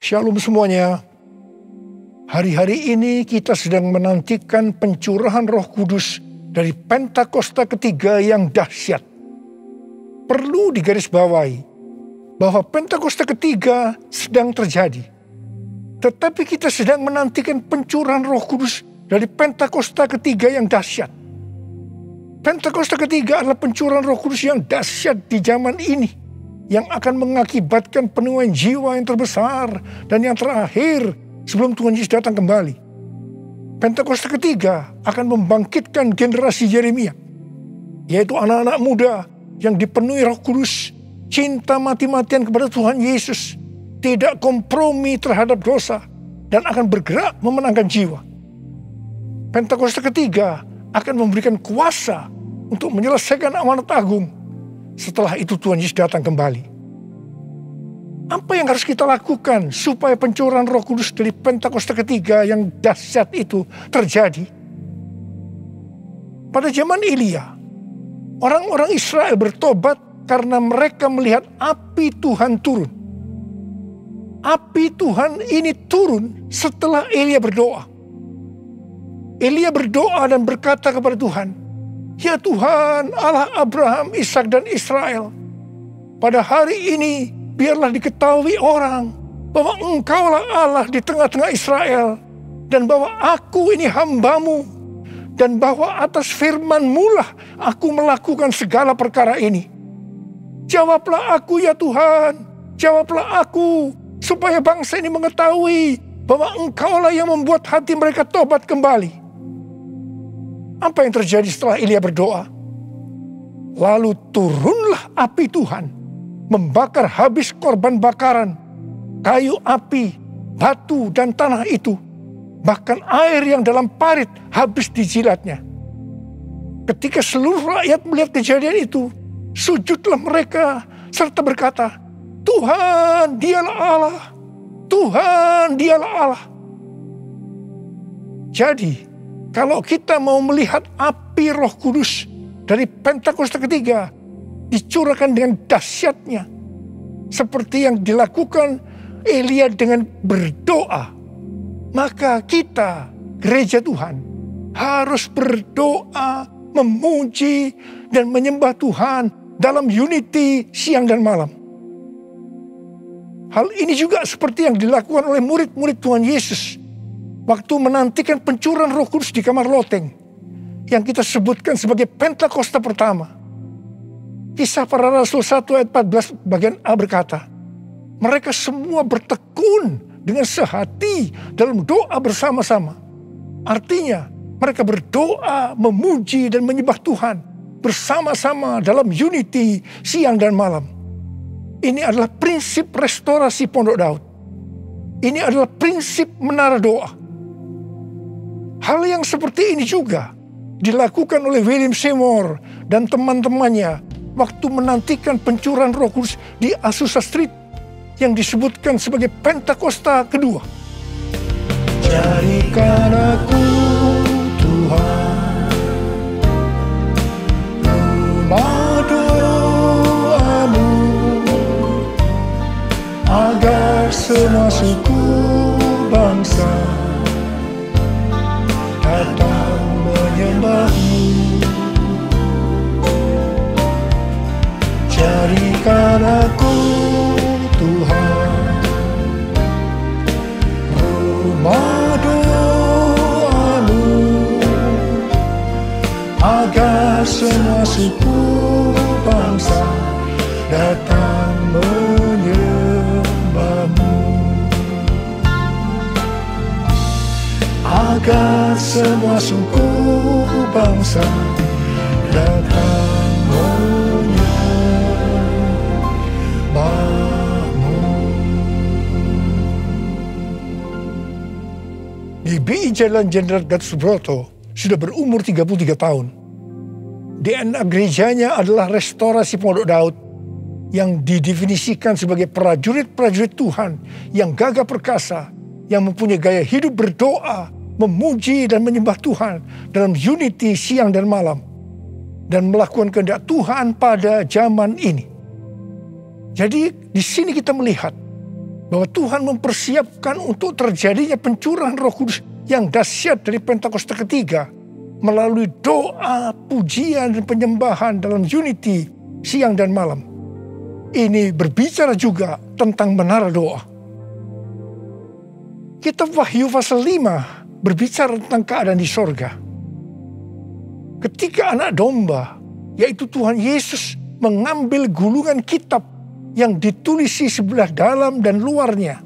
Shalom semuanya. Hari-hari ini kita sedang menantikan pencurahan Roh Kudus dari Pentakosta ketiga yang dahsyat. Perlu digarisbawahi bahwa Pentakosta ketiga sedang terjadi. Tetapi kita sedang menantikan pencurahan Roh Kudus dari Pentakosta ketiga yang dahsyat. Pentakosta ketiga adalah pencurahan Roh Kudus yang dahsyat di zaman ini, yang akan mengakibatkan penuaian jiwa yang terbesar dan yang terakhir sebelum Tuhan Yesus datang kembali. Pentakosta ketiga akan membangkitkan generasi Yeremia, yaitu anak-anak muda yang dipenuhi Roh Kudus, cinta mati-matian kepada Tuhan Yesus, tidak kompromi terhadap dosa, dan akan bergerak memenangkan jiwa. Pentakosta ketiga akan memberikan kuasa untuk menyelesaikan amanat agung. Setelah itu Tuhan Yesus datang kembali. Apa yang harus kita lakukan supaya pencurahan Roh Kudus dari Pentakosta ketiga yang dahsyat itu terjadi? Pada zaman Elia, orang-orang Israel bertobat karena mereka melihat api Tuhan turun. Api Tuhan ini turun setelah Elia berdoa. Elia berdoa dan berkata kepada Tuhan, "Ya Tuhan, Allah Abraham, Ishak dan Israel, pada hari ini biarlah diketahui orang bahwa Engkaulah Allah di tengah-tengah Israel, dan bahwa aku ini hamba-Mu, dan bahwa atas firman-Mu lah aku melakukan segala perkara ini. Jawablah aku ya Tuhan, jawablah aku, supaya bangsa ini mengetahui bahwa Engkaulah yang membuat hati mereka tobat kembali." Apa yang terjadi setelah Elia berdoa? Lalu turunlah api Tuhan, membakar habis korban bakaran, kayu api, batu dan tanah itu. Bahkan air yang dalam parit habis dijilatnya. Ketika seluruh rakyat melihat kejadian itu, sujudlah mereka serta berkata, "Tuhan, Dialah Allah. Tuhan, Dialah Allah." Jadi, kalau kita mau melihat api Roh Kudus dari Pentakosta ketiga dicurahkan dengan dahsyatnya, seperti yang dilakukan Elia dengan berdoa, maka kita, gereja Tuhan, harus berdoa, memuji, dan menyembah Tuhan dalam unity siang dan malam. Hal ini juga seperti yang dilakukan oleh murid-murid Tuhan Yesus waktu menantikan pencurahan Roh Kudus di kamar loteng, yang kita sebutkan sebagai Pentakosta pertama. Kisah Para Rasul 1 ayat 14 bagian A berkata, mereka semua bertekun dengan sehati dalam doa bersama-sama. Artinya mereka berdoa, memuji dan menyembah Tuhan bersama-sama dalam unity siang dan malam. Ini adalah prinsip restorasi Pondok Daud. Ini adalah prinsip menara doa. Hal yang seperti ini juga dilakukan oleh William Seymour dan teman-temannya waktu menantikan pencurahan Roh Kudus di Azusa Street yang disebutkan sebagai Pentakosta kedua. Jadikan aku Tuhan rumah doa-Mu, agar semua suku bangsa datang menyembah-Mu. Jadikan aku Tuhan rumah doa-Mu, agar semua suku bangsa datang menyembah-Mu. Agar semua suku bangsa datang menyembah-Mu. GBI Jalan Jenderal Gatot Subroto sudah berumur 33 tahun. DNA gerejanya adalah restorasi Pondok Daud yang didefinisikan sebagai prajurit-prajurit Tuhan yang gagah perkasa, yang mempunyai gaya hidup berdoa, memuji dan menyembah Tuhan dalam unity siang dan malam, dan melakukan kehendak Tuhan pada zaman ini. Jadi di sini kita melihat bahwa Tuhan mempersiapkan untuk terjadinya pencurahan Roh Kudus yang dahsyat dari Pentakosta ketiga melalui doa, pujian, dan penyembahan dalam unity siang dan malam. Ini berbicara juga tentang menara doa. Kitab Wahyu pasal 5 berbicara tentang keadaan di sorga. Ketika anak domba, yaitu Tuhan Yesus, mengambil gulungan kitab yang ditulisi sebelah dalam dan luarnya,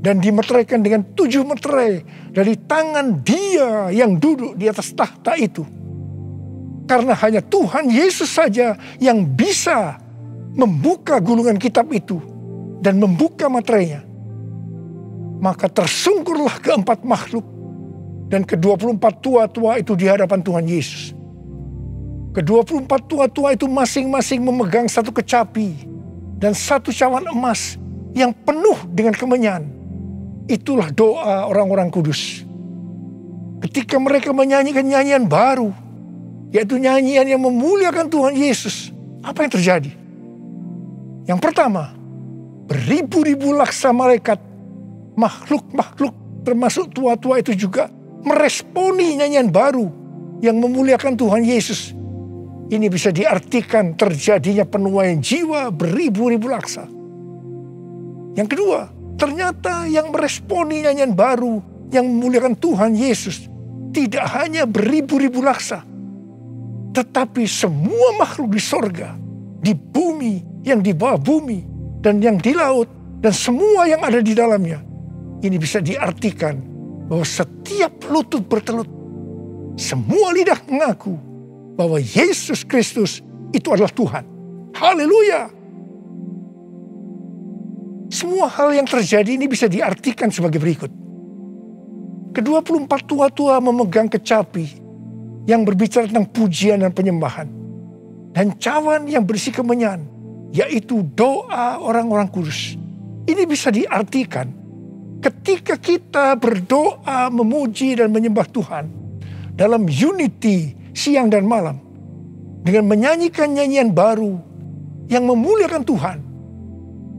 dan dimeteraikan dengan 7 meterai dari tangan Dia yang duduk di atas tahta itu. Karena hanya Tuhan Yesus saja yang bisa membuka gulungan kitab itu dan membuka meterainya. Maka tersungkurlah keempat makhluk dan ke-24 tua-tua itu di hadapan Tuhan Yesus. Ke-24 tua-tua itu masing-masing memegang satu kecapi dan satu cawan emas yang penuh dengan kemenyan. Itulah doa orang-orang kudus. Ketika mereka menyanyikan nyanyian baru, yaitu nyanyian yang memuliakan Tuhan Yesus, apa yang terjadi? Yang pertama, beribu-ribu laksa malaikat, makhluk-makhluk termasuk tua-tua itu juga meresponi nyanyian baru yang memuliakan Tuhan Yesus. Ini bisa diartikan terjadinya penuaian jiwa beribu-ribu laksa. Yang kedua, ternyata yang meresponi nyanyian baru yang memuliakan Tuhan Yesus tidak hanya beribu-ribu laksa, tetapi semua makhluk di sorga, di bumi, yang di bawah bumi, dan yang di laut, dan semua yang ada di dalamnya. Ini bisa diartikan bahwa setiap lutut bertelut, semua lidah mengaku bahwa Yesus Kristus itu adalah Tuhan. Haleluya! Semua hal yang terjadi ini bisa diartikan sebagai berikut. Ke-24 tua-tua memegang kecapi yang berbicara tentang pujian dan penyembahan. Dan cawan yang berisi kemenyan, yaitu doa orang-orang kudus. Ini bisa diartikan ketika kita berdoa, memuji dan menyembah Tuhan dalam unity siang dan malam, dengan menyanyikan nyanyian baru yang memuliakan Tuhan,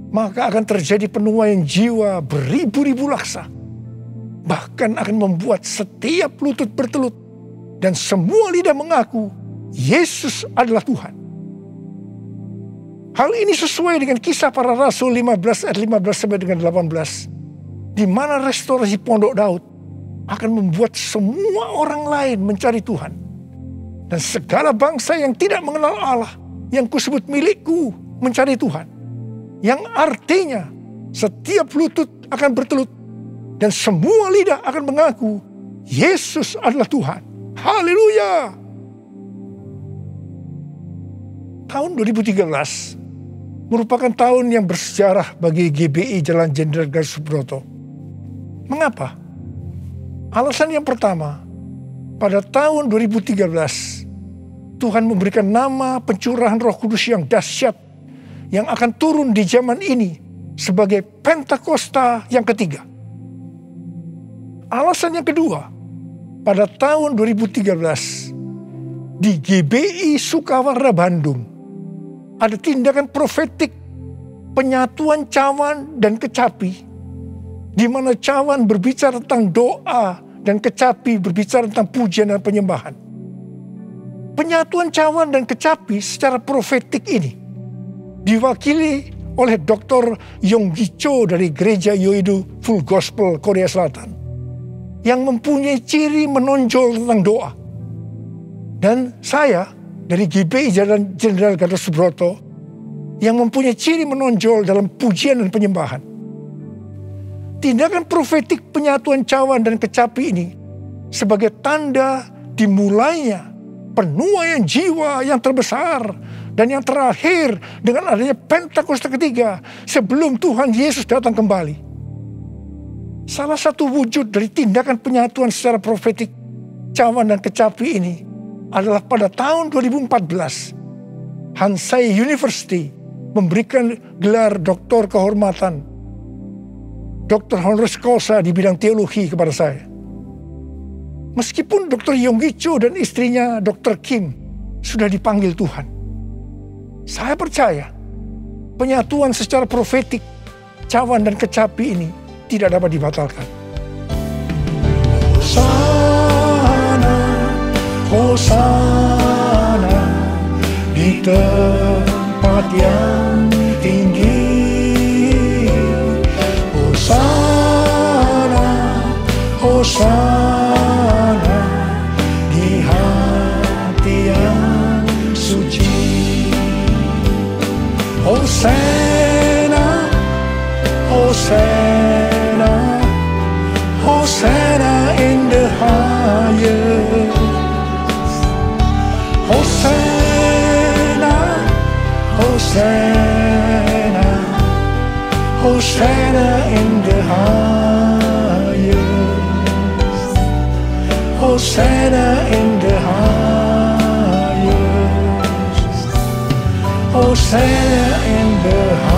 maka akan terjadi penuaian jiwa beribu-ribu laksa. Bahkan akan membuat setiap lutut bertelut dan semua lidah mengaku Yesus adalah Tuhan. Hal ini sesuai dengan Kisah Para Rasul 15 ayat 15 sampai dengan 18, di mana restorasi Pondok Daud akan membuat semua orang lain mencari Tuhan. Dan segala bangsa yang tidak mengenal Allah, yang kusebut milikku, mencari Tuhan. Yang artinya setiap lutut akan bertelut dan semua lidah akan mengaku Yesus adalah Tuhan. Haleluya! Tahun 2013 merupakan tahun yang bersejarah bagi GBI Jalan Jenderal Gatot Subroto. Mengapa? Alasan yang pertama, pada tahun 2013, Tuhan memberikan nama pencurahan Roh Kudus yang dahsyat yang akan turun di zaman ini sebagai Pentakosta yang ketiga. Alasan yang kedua, pada tahun 2013 di GBI Sukawarna Bandung ada tindakan profetik penyatuan cawan dan kecapi, di mana cawan berbicara tentang doa dan kecapi berbicara tentang pujian dan penyembahan. Penyatuan cawan dan kecapi secara profetik ini diwakili oleh Dr. Yonggi Cho dari Gereja Yoido Full Gospel Korea Selatan, yang mempunyai ciri menonjol tentang doa. Dan saya dari GBI Jalan Jenderal Gatot Subroto yang mempunyai ciri menonjol dalam pujian dan penyembahan. Tindakan profetik penyatuan cawan dan kecapi ini sebagai tanda dimulainya penuaian jiwa yang terbesar dan yang terakhir dengan adanya Pentakosta ketiga sebelum Tuhan Yesus datang kembali. Salah satu wujud dari tindakan penyatuan secara profetik cawan dan kecapi ini adalah pada tahun 2014 Hansai University memberikan gelar doktor kehormatan Dr. Honoris Causa di bidang teologi kepada saya. Meskipun Dr. Yonggi Cho dan istrinya Dr. Kim sudah dipanggil Tuhan, saya percaya penyatuan secara profetik cawan dan kecapi ini tidak dapat dibatalkan. Hosana, Hosana di tempat yang tinggi. Hosana, Hosana di hati yang suci. Hosana, Hosana, Hosana in the highest. Hosana, Hosana, Hosana in the highest. Hosana in the highest. Hosana in the highest.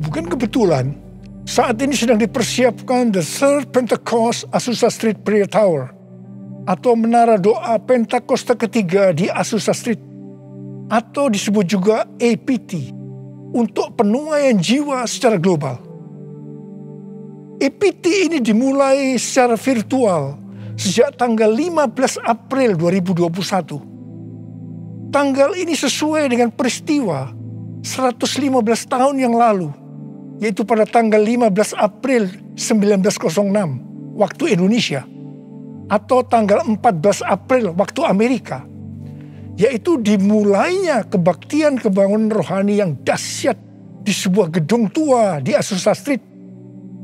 Bukan kebetulan saat ini sedang dipersiapkan The Third Pentecost Azusa Street Prayer Tower atau menara doa Pentakosta ketiga di Azusa Street, atau disebut juga APT, untuk penuaian jiwa secara global. APT ini dimulai secara virtual sejak tanggal 15 April 2021. Tanggal ini sesuai dengan peristiwa 115 tahun yang lalu, yaitu pada tanggal 15 April 1906 waktu Indonesia, atau tanggal 14 April waktu Amerika, yaitu dimulainya kebaktian kebangunan rohani yang dahsyat di sebuah gedung tua di Azusa Street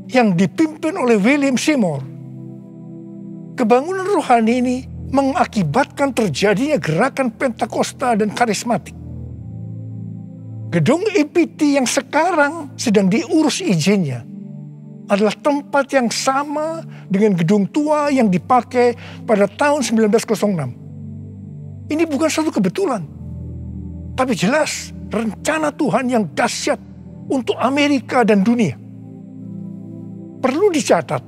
yang dipimpin oleh William Seymour. Kebangunan rohani ini mengakibatkan terjadinya gerakan Pentakosta dan karismatik. Gedung APT yang sekarang sedang diurus izinnya adalah tempat yang sama dengan gedung tua yang dipakai pada tahun 1906. Ini bukan suatu kebetulan, tapi jelas rencana Tuhan yang dahsyat untuk Amerika dan dunia. Perlu dicatat,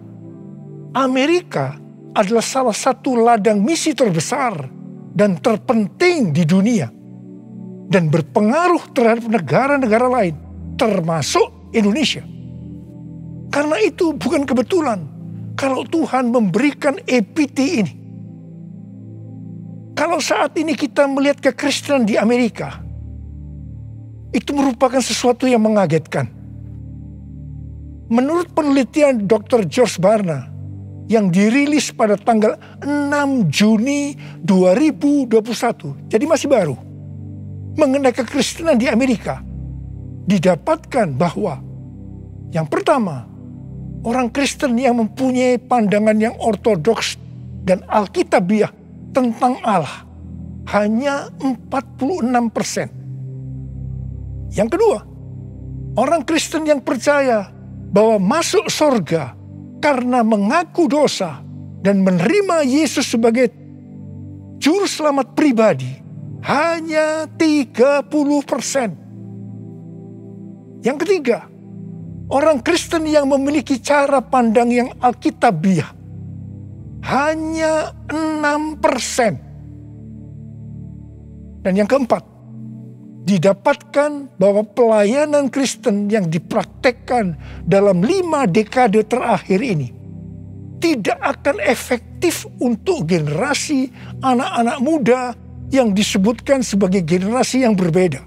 Amerika adalah salah satu ladang misi terbesar dan terpenting di dunia, dan berpengaruh terhadap negara-negara lain, termasuk Indonesia. Karena itu bukan kebetulan kalau Tuhan memberikan APT ini. Kalau saat ini kita melihat kekristenan di Amerika, itu merupakan sesuatu yang mengagetkan. Menurut penelitian Dr. George Barna yang dirilis pada tanggal 6 Juni 2021, jadi masih baru, mengenai kekristenan di Amerika, didapatkan bahwa yang pertama, orang Kristen yang mempunyai pandangan yang ortodoks dan alkitabiah tentang Allah hanya 46%. Yang kedua, orang Kristen yang percaya bahwa masuk surga karena mengaku dosa dan menerima Yesus sebagai juru selamat pribadi hanya 30%. Yang ketiga, orang Kristen yang memiliki cara pandang yang alkitabiah hanya 6%. Dan yang keempat, didapatkan bahwa pelayanan Kristen yang dipraktekkan dalam 5 dekade terakhir ini tidak akan efektif untuk generasi anak-anak muda yang disebutkan sebagai generasi yang berbeda,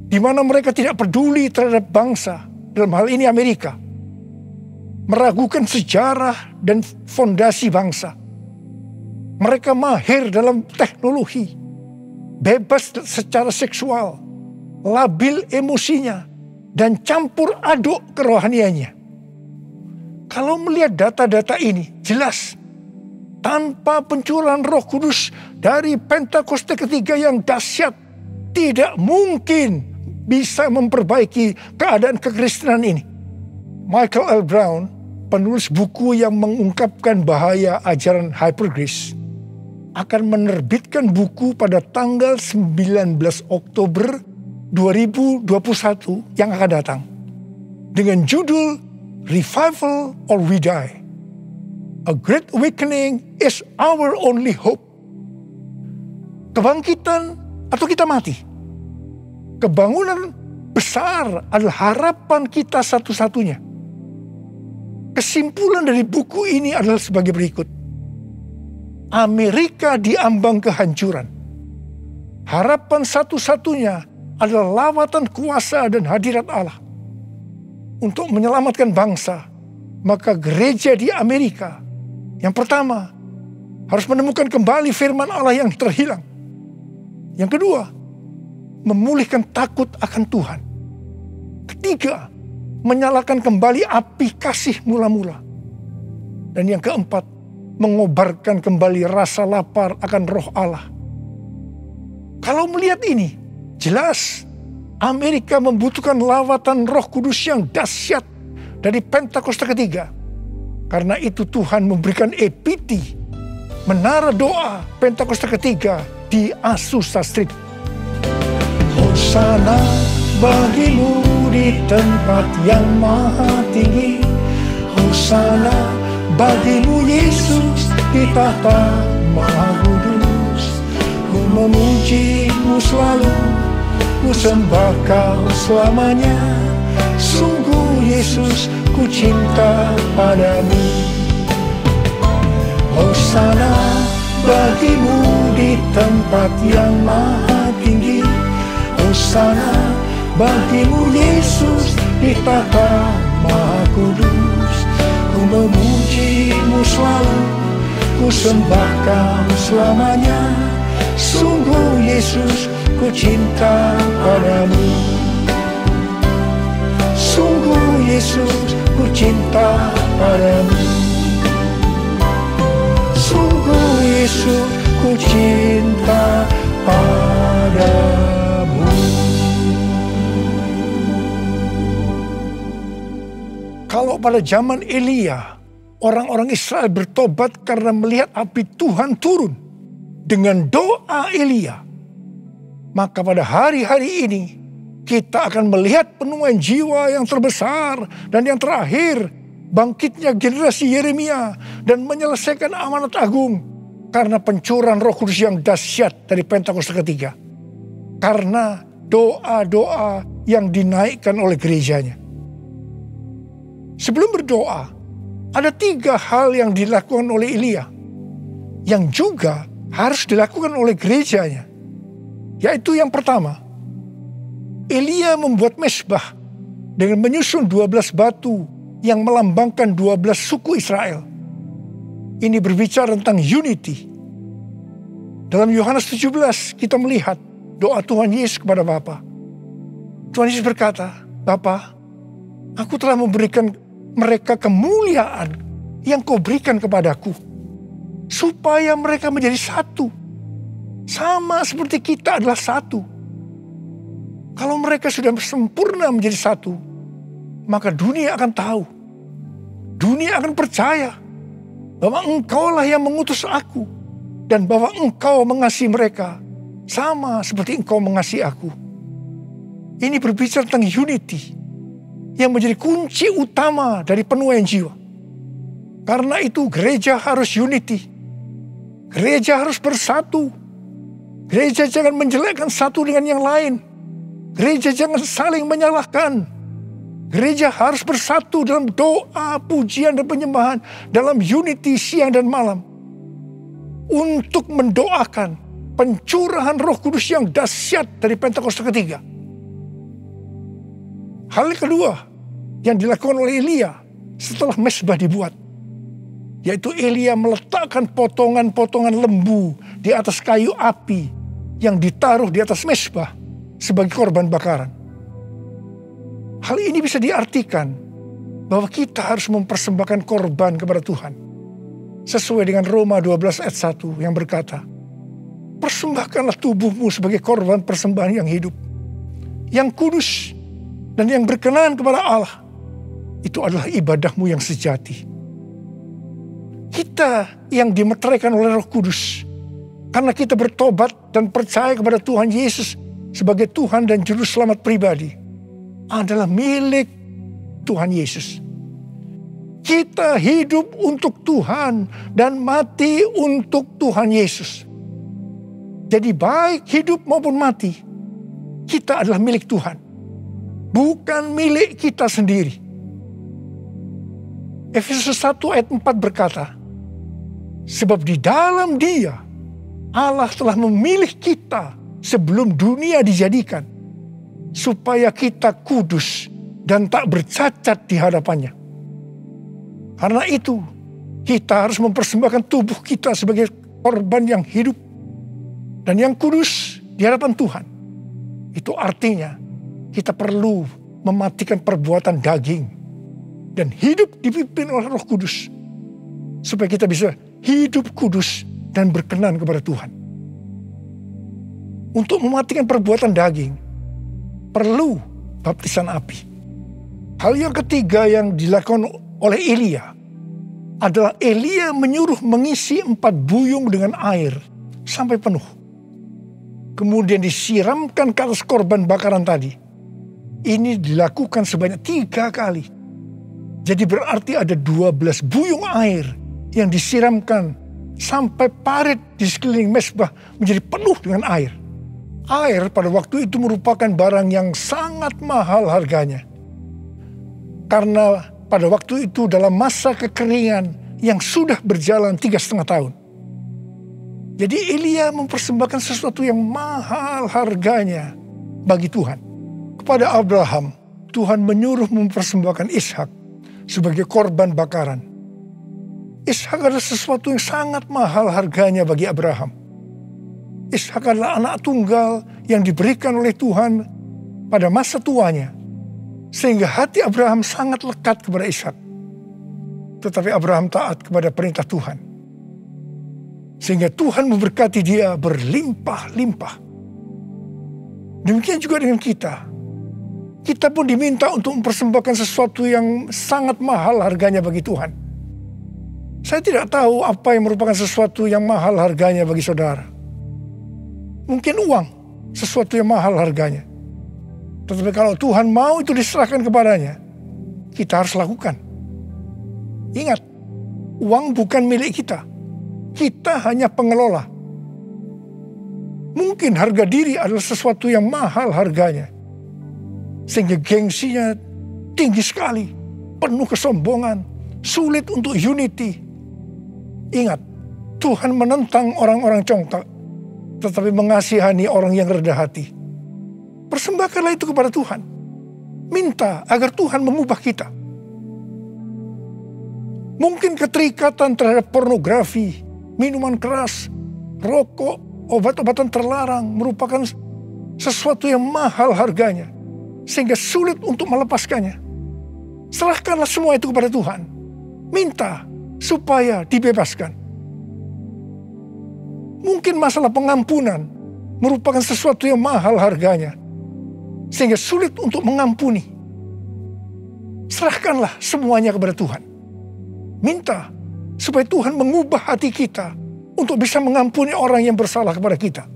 di mana mereka tidak peduli terhadap bangsa, dalam hal ini Amerika, meragukan sejarah dan fondasi bangsa. Mereka mahir dalam teknologi, bebas secara seksual, labil emosinya, dan campur aduk kerohaniannya. Kalau melihat data-data ini, jelas tanpa pencurahan Roh Kudus dari Pentakosta ketiga yang dahsyat, tidak mungkin bisa memperbaiki keadaan kekristenan ini. Michael L. Brown, penulis buku yang mengungkapkan bahaya ajaran hypergrace, akan menerbitkan buku pada tanggal 19 Oktober 2021 yang akan datang dengan judul Revival or We Die. A Great Awakening is Our Only Hope. kebangkitan atau kita mati. Kebangunan besar adalah harapan kita satu-satunya. Kesimpulan dari buku ini adalah sebagai berikut. Amerika diambang kehancuran. Harapan satu-satunya adalah lawatan kuasa dan hadirat Allah. Untuk menyelamatkan bangsa, maka gereja di Amerika yang pertama harus menemukan kembali firman Allah yang terhilang. Yang kedua, memulihkan takut akan Tuhan. Ketiga, menyalakan kembali api kasih mula-mula. Dan yang keempat, mengobarkan kembali rasa lapar akan roh Allah. Kalau melihat ini, jelas Amerika membutuhkan lawatan Roh Kudus yang dahsyat dari Pentakosta ketiga. Karena itu Tuhan memberikan EPT, menara doa Pentakosta ketiga di Azusa Street. Hosana bagimu di tempat yang maha tinggi. Hosana bagimu Yesus di tahta maha kudus. Ku memujimu selalu, ku sembah kau selamanya. Sungguh Yesus ku cinta padamu. Hosana bagimu di tempat yang maha tinggi. Hosana bagimu Yesus di tahta maha kudus. Ku memujimu selalu, ku sembah kau selamanya. Sungguh Yesus ku cinta padamu. Sungguh Yesus ku cinta padamu. Sungguh Yesus ku cinta padamu. Kalau pada zaman Elia, orang-orang Israel bertobat karena melihat api Tuhan turun dengan doa Elia, maka pada hari-hari ini kita akan melihat penuaian jiwa yang terbesar dan yang terakhir, bangkitnya generasi Yeremia dan menyelesaikan amanat agung karena pencurahan Roh Kudus yang dahsyat dari Pentakosta ketiga. Karena doa-doa yang dinaikkan oleh gerejanya. Sebelum berdoa, ada 3 hal yang dilakukan oleh Elia yang juga harus dilakukan oleh gerejanya. Yaitu yang pertama, Elia membuat mezbah dengan menyusun 12 batu yang melambangkan 12 suku Israel. Ini berbicara tentang unity. Dalam Yohanes 17 kita melihat doa Tuhan Yesus kepada Bapa. Tuhan Yesus berkata, Bapa, aku telah memberikan mereka kemuliaan yang kau berikan kepadaku, supaya mereka menjadi satu. Sama seperti kita adalah satu. Kalau mereka sudah sempurna menjadi satu, maka dunia akan tahu. Dunia akan percaya bahwa engkaulah yang mengutus aku. Dan bahwa engkau mengasihi mereka sama seperti engkau mengasihi aku. Ini berbicara tentang unity yang menjadi kunci utama dari penuaian jiwa. Karena itu gereja harus unity. Gereja harus bersatu. Gereja jangan menjelekkan satu dengan yang lain. Gereja jangan saling menyalahkan. Gereja harus bersatu dalam doa, pujian, dan penyembahan. Dalam unity siang dan malam. Untuk mendoakan pencurahan Roh Kudus yang dahsyat dari Pentakosta ketiga. Hal kedua yang dilakukan oleh Elia setelah mezbah dibuat, yaitu Elia meletakkan potongan-potongan lembu di atas kayu api yang ditaruh di atas mezbah sebagai korban bakaran. Hal ini bisa diartikan bahwa kita harus mempersembahkan korban kepada Tuhan. Sesuai dengan Roma 12 ayat 1 yang berkata, persembahkanlah tubuhmu sebagai korban persembahan yang hidup, yang kudus, dan yang berkenan kepada Allah. Itu adalah ibadahmu yang sejati. Kita yang dimeteraikan oleh Roh Kudus, karena kita bertobat dan percaya kepada Tuhan Yesus sebagai Tuhan dan Juru Selamat pribadi, adalah milik Tuhan Yesus. Kita hidup untuk Tuhan dan mati untuk Tuhan Yesus. Jadi baik hidup maupun mati, kita adalah milik Tuhan. Bukan milik kita sendiri. Efesus 1 ayat 4 berkata, sebab di dalam Dia, Allah telah memilih kita sebelum dunia dijadikan, supaya kita kudus dan tak bercacat di hadapannya. Karena itu, kita harus mempersembahkan tubuh kita sebagai korban yang hidup dan yang kudus di hadapan Tuhan. Itu artinya kita perlu mematikan perbuatan daging dan hidup dipimpin oleh Roh Kudus, supaya kita bisa hidup kudus dan berkenan kepada Tuhan. Untuk mematikan perbuatan daging, perlu baptisan api. Hal yang ketiga yang dilakukan oleh Elia adalah Elia menyuruh mengisi 4 buyung dengan air sampai penuh. Kemudian disiramkan ke atas korban bakaran tadi. Ini dilakukan sebanyak 3 kali. Jadi berarti ada 12 buyung air yang disiramkan sampai parit di sekeliling mezbah menjadi penuh dengan air. Air pada waktu itu merupakan barang yang sangat mahal harganya. Karena pada waktu itu dalam masa kekeringan yang sudah berjalan 3,5 tahun. Jadi Elia mempersembahkan sesuatu yang mahal harganya bagi Tuhan. Kepada Abraham, Tuhan menyuruh mempersembahkan Ishak sebagai korban bakaran. Ishak adalah sesuatu yang sangat mahal harganya bagi Abraham. Ishak adalah anak tunggal yang diberikan oleh Tuhan pada masa tuanya, sehingga hati Abraham sangat lekat kepada Ishak. Tetapi Abraham taat kepada perintah Tuhan, sehingga Tuhan memberkati dia berlimpah-limpah. Demikian juga dengan kita. Kita pun diminta untuk mempersembahkan sesuatu yang sangat mahal harganya bagi Tuhan. Saya tidak tahu apa yang merupakan sesuatu yang mahal harganya bagi saudara. Mungkin uang, sesuatu yang mahal harganya. Tetapi kalau Tuhan mau itu diserahkan kepadanya, kita harus lakukan. Ingat, uang bukan milik kita. Kita hanya pengelola. Mungkin harga diri adalah sesuatu yang mahal harganya, sehingga gengsinya tinggi sekali, penuh kesombongan, sulit untuk unity. Ingat, Tuhan menentang orang-orang congkak, tetapi mengasihani orang yang rendah hati. Persembahkanlah itu kepada Tuhan. Minta agar Tuhan mengubah kita. Mungkin keterikatan terhadap pornografi, minuman keras, rokok, obat-obatan terlarang merupakan sesuatu yang mahal harganya, sehingga sulit untuk melepaskannya. Serahkanlah semua itu kepada Tuhan. Minta supaya dibebaskan. Mungkin masalah pengampunan merupakan sesuatu yang mahal harganya, sehingga sulit untuk mengampuni. Serahkanlah semuanya kepada Tuhan. Minta supaya Tuhan mengubah hati kita untuk bisa mengampuni orang yang bersalah kepada kita.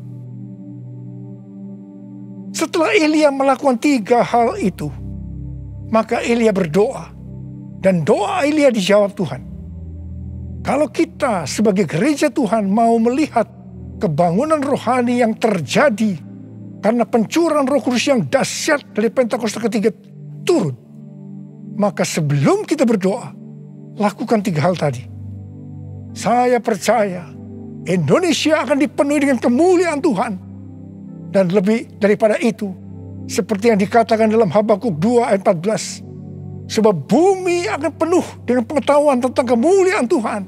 Setelah Elia melakukan 3 hal itu, maka Elia berdoa, dan doa Elia dijawab Tuhan. Kalau kita sebagai gereja Tuhan mau melihat kebangunan rohani yang terjadi karena pencurahan Roh Kudus yang dahsyat dari Pentakosta ketiga turun, maka sebelum kita berdoa, lakukan 3 hal tadi. Saya percaya Indonesia akan dipenuhi dengan kemuliaan Tuhan. Dan lebih daripada itu, seperti yang dikatakan dalam Habakuk 2 ayat 14. Sebab bumi akan penuh dengan pengetahuan tentang kemuliaan Tuhan.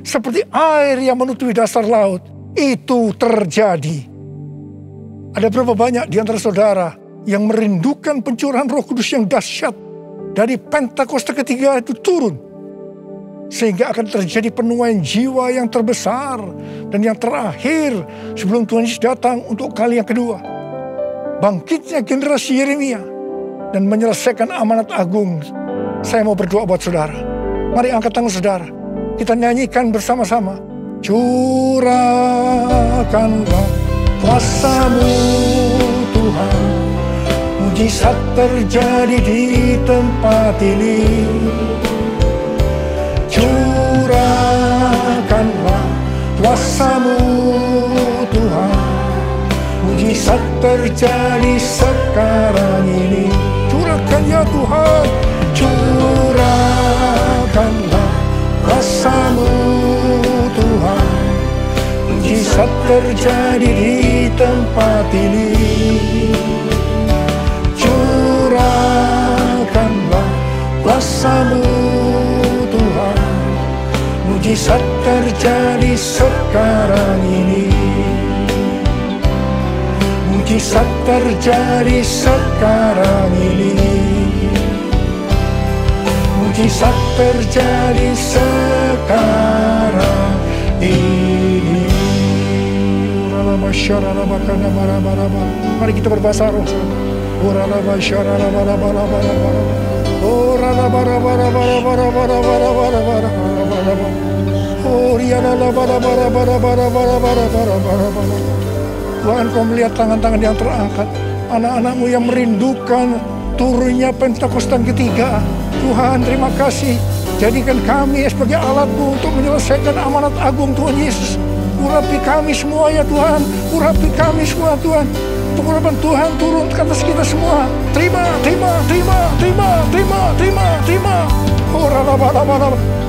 Seperti air yang menutupi dasar laut. Itu terjadi. Ada berapa banyak di antara saudara yang merindukan pencurahan Roh Kudus yang dahsyat dari Pentakosta ketiga itu turun, sehingga akan terjadi penuaian jiwa yang terbesar dan yang terakhir sebelum Tuhan Yesus datang untuk kali yang kedua. Bangkitnya generasi Yeremia dan menyelesaikan amanat agung. Saya mau berdoa buat saudara. Mari angkat tangan saudara. Kita nyanyikan bersama-sama. Curahkanlah kuasa-Mu Tuhan, mujizat terjadi di tempat ini. Curahkanlah kuasa-Mu Tuhan, terjadi sekarang ini. Curahkan ya Tuhan, curahkanlah kuasa-Mu Tuhan. Mujizat terjadi di tempat ini. Curahkanlah kuasa-Mu Tuhan. Mujizat terjadi sekarang ini. Mujizat terjadi sekarang ini. Mujizat terjadi sekarang ini. Mari kita berbahasa roh. Tuhan, Kau melihat tangan-tangan yang terangkat, anak-anak-Mu yang merindukan turunnya Pentakosta ketiga. Tuhan, terima kasih. Jadikan kami sebagai alat-Mu untuk menyelesaikan amanat agung Tuhan Yesus. Urapi kami semua ya Tuhan. Urapi kami semua Tuhan. Pengurapan Tuhan turun ke atas kita semua. Terima.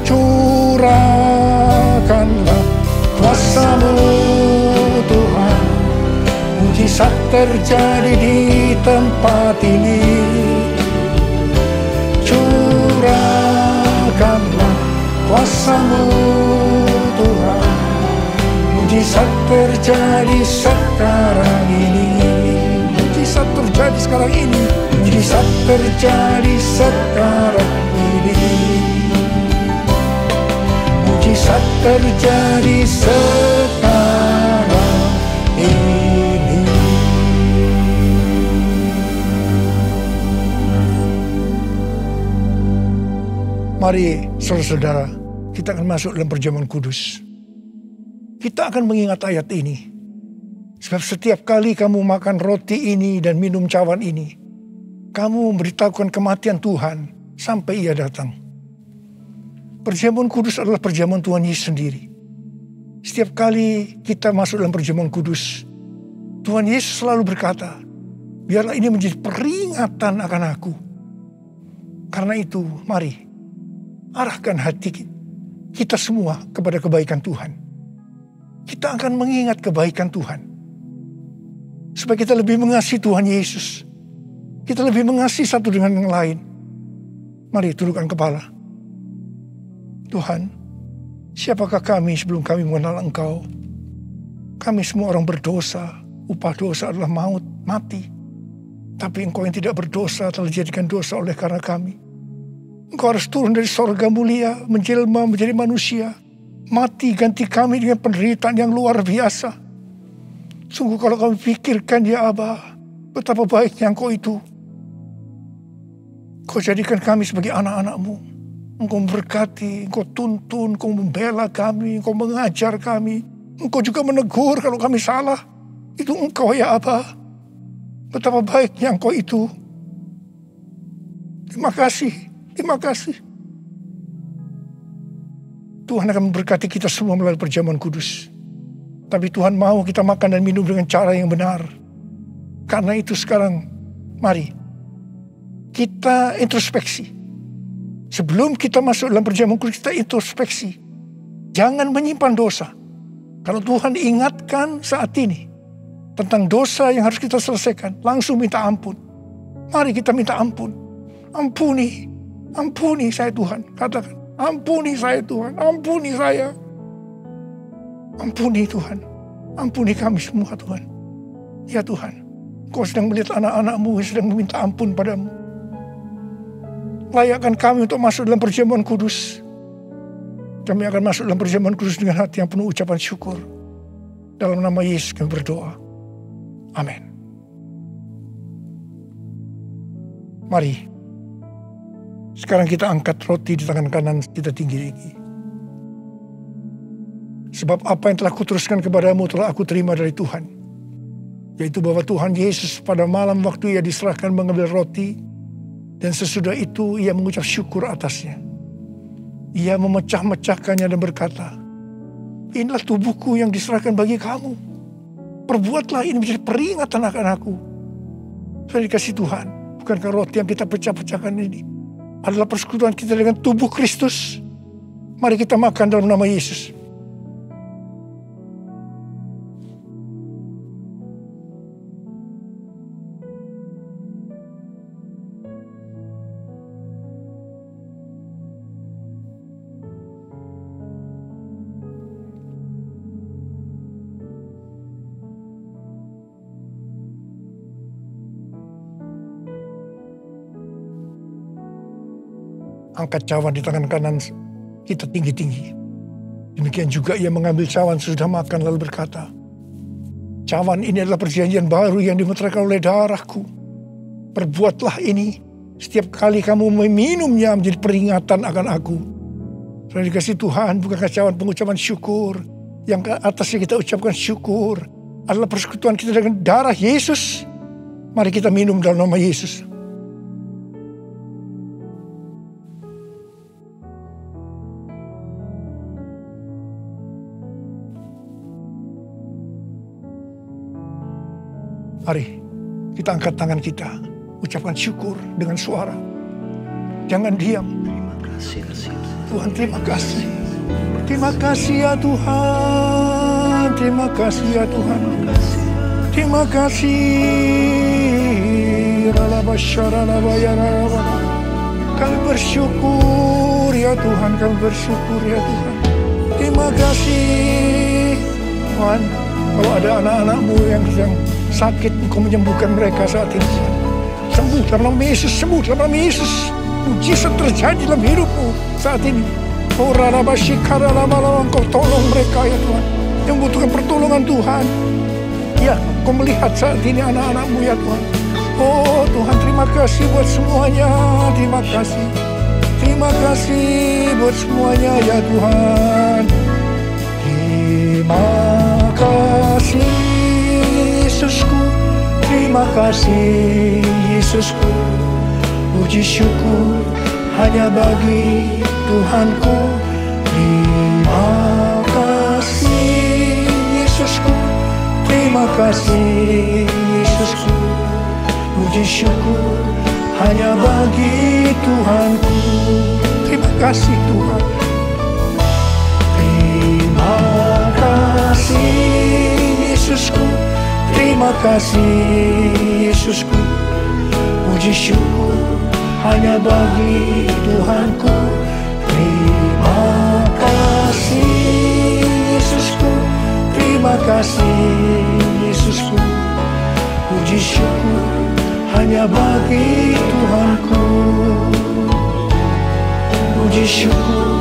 Curahkanlah kuasa-Mu Tuhan. Mujizat terjadi di tempat ini. Curahkanlah kuasa-Mu Tuhan. Mujizat terjadi sekarang ini. Mujizat terjadi sekarang ini. Mujizat terjadi sekarang ini. Mujizat terjadi sekarang ini. Mari saudara-saudara, kita akan masuk dalam perjamuan kudus. Kita akan mengingat ayat ini. Sebab setiap kali kamu makan roti ini dan minum cawan ini, kamu memberitahukan kematian Tuhan sampai Ia datang. Perjamuan kudus adalah perjamuan Tuhan Yesus sendiri. Setiap kali kita masuk dalam perjamuan kudus, Tuhan Yesus selalu berkata, biarlah ini menjadi peringatan akan aku. Karena itu, mari arahkan hati kita semua kepada kebaikan Tuhan. Kita akan mengingat kebaikan Tuhan. Supaya kita lebih mengasihi Tuhan Yesus. Kita lebih mengasihi satu dengan yang lain. Mari tundukkan kepala. Tuhan, siapakah kami sebelum kami mengenal Engkau? Kami semua orang berdosa. Upah dosa adalah maut, mati. Tapi Engkau yang tidak berdosa telah dijadikan dosa oleh karena kami. Engkau harus turun dari sorga mulia, menjelma menjadi manusia. Mati ganti kami dengan penderitaan yang luar biasa. Sungguh kalau kami pikirkan ya Aba, betapa baiknya Engkau itu. Kau jadikan kami sebagai anak-anak-Mu. Engkau memberkati, Engkau tuntun, Engkau membela kami, Engkau mengajar kami. Engkau juga menegur kalau kami salah. Itu Engkau ya Aba. Betapa baiknya Engkau itu. Terima kasih. Tuhan akan memberkati kita semua melalui perjamuan kudus. Tapi Tuhan mau kita makan dan minum dengan cara yang benar. Karena itu sekarang, mari kita introspeksi. Sebelum kita masuk dalam perjamuan kudus, kita introspeksi. Jangan menyimpan dosa. Kalau Tuhan ingatkan saat ini tentang dosa yang harus kita selesaikan, langsung minta ampun. Mari kita minta ampun. Ampuni saya Tuhan. Katakan. Ampuni saya Tuhan, ampuni saya. Ampuni Tuhan, ampuni kami semua Tuhan. Ya Tuhan, Kau sedang melihat anak-anak-Mu yang sedang meminta ampun padamu. Layakkan kami untuk masuk dalam perjamuan kudus. Kami akan masuk dalam perjamuan kudus dengan hati yang penuh ucapan syukur. Dalam nama Yesus kami berdoa. Amin. Mari. Sekarang kita angkat roti di tangan kanan kita tinggi-tinggi. Sebab apa yang telah kuteruskan kepadamu telah aku terima dari Tuhan. Yaitu bahwa Tuhan Yesus pada malam waktu Ia diserahkan mengambil roti. Dan sesudah itu Ia mengucap syukur atasnya. Ia memecah-mecahkannya dan berkata, inilah tubuhku yang diserahkan bagi kamu. Perbuatlah ini menjadi peringatan akan aku. Saudara dikasih Tuhan, bukankah roti yang kita pecah-pecahkan ini adalah persekutuan kita dengan tubuh Kristus? Mari kita makan dalam nama Yesus. Angkat cawan di tangan kanan kita tinggi-tinggi. Demikian juga ia mengambil cawan sesudah makan lalu berkata, cawan ini adalah perjanjian baru yang dimeteraikan oleh darahku. Perbuatlah ini setiap kali kamu meminumnya menjadi peringatan akan aku. Saudara dikasih Tuhan, bukankah cawan pengucapan syukur yang ke atasnya kita ucapkan syukur adalah persekutuan kita dengan darah Yesus? Mari kita minum dalam nama Yesus. Mari kita angkat tangan kita, ucapkan syukur dengan suara. Jangan diam. Terima kasih Tuhan, terima kasih. Terima kasih ya Tuhan. Terima kasih ya Tuhan. Terima kasih. Kami bersyukur ya Tuhan. Kami bersyukur ya Tuhan. Terima kasih Tuhan. Kalau ada anak-anakmu yang sedang sakit, Engkau menyembuhkan mereka saat ini. Sembuh dalam nama Yesus, sembuh dalam nama Yesus. Mujizat terjadi dalam hidupmu saat ini. Oh Rarabasyikara lama-lama Engkau tolong mereka ya Tuhan, yang membutuhkan pertolongan Tuhan. Ya, Engkau melihat saat ini anak-anakmu ya Tuhan. Oh Tuhan, terima kasih buat semuanya. Terima kasih. Terima kasih buat semuanya ya Tuhan. Terima kasih Yesusku, terima kasih Yesusku. Puji syukur hanya bagi Tuhanku. Terima kasih Yesusku, terima kasih Yesusku. Puji syukur hanya bagi Tuhanku. Terima kasih Tuhan. Terima kasih Yesusku, terima kasih Yesusku. Puji syukur hanya bagi Tuhanku. Terima kasih Yesusku, terima kasih Yesusku. Puji syukur hanya bagi Tuhanku. Puji syukur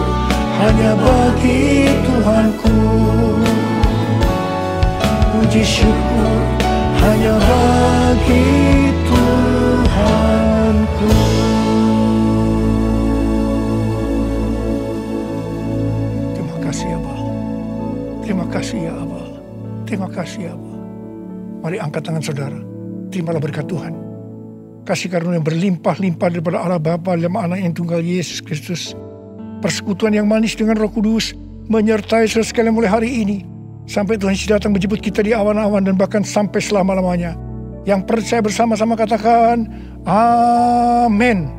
hanya bagi Tuhanku. Puji syukur hanya bagi Tuhanku. Terima kasih ya Bapa. Terima kasih ya Bapa. Terima kasih ya Bapa. Mari angkat tangan saudara. Terimalah berkat Tuhan. Kasih karunia yang berlimpah-limpah daripada Allah Bapa dalam Anak yang tunggal Yesus Kristus. Persekutuan yang manis dengan Roh Kudus menyertai saudara sekalian mulai hari ini. Sampai Tuhan Yesus datang menjemput kita di awan-awan dan bahkan sampai selama-lamanya. Yang percaya bersama-sama katakan, Amin.